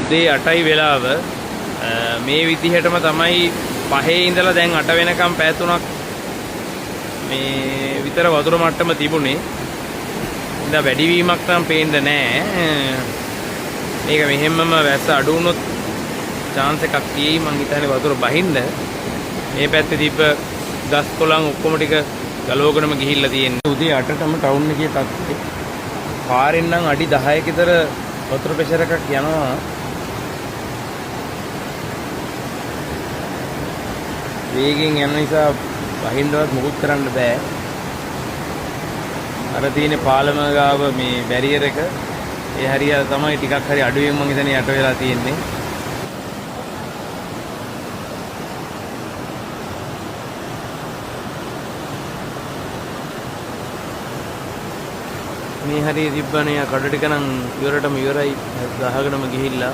උදේ 8යි වෙලාව. මේ විදිහටම තමයි 5 ඉඳලා දැන් 8 වෙනකම් පැය 3ක් මේ විතර වතුර මට්ටම තිබුණේ. ඉතින් වැඩිවීමක් නම් පේන්නේ නැහැ. මේක මෙහෙම්මම වැස්ස අඩු වුණොත් chance එකක් තියෙයි මං හිතන්නේ වතුර බහින්න. මේ පැත්තේ තිබ්බ ගස් කොළන් ඔක්කොම ටික ගලවගෙනම ගිහිල්ලා තියෙන්නේ. උදේ 8ටම ටවුන් එකේ තත්ත්වය. පාරෙන් නම් අඩි 10ක විතර වතුර ප්‍රෙෂර් එකක් යනවා. වේගෙන් යන නිසා වහින්නවත් මොකුත් කරන්න බෑ. අර තියෙන පාලම ගාව මේ බැරියර් එක ඒ හරිය තමයි ටිකක් හරි අඩුවෙන් මං හිතන්නේ යට වෙලා තියෙන්නේ. මේ හරිය තිබ්බනේ කඩ ටික නම් ඉවරටම ඉවරයි ගහගෙනම ගිහිල්ලා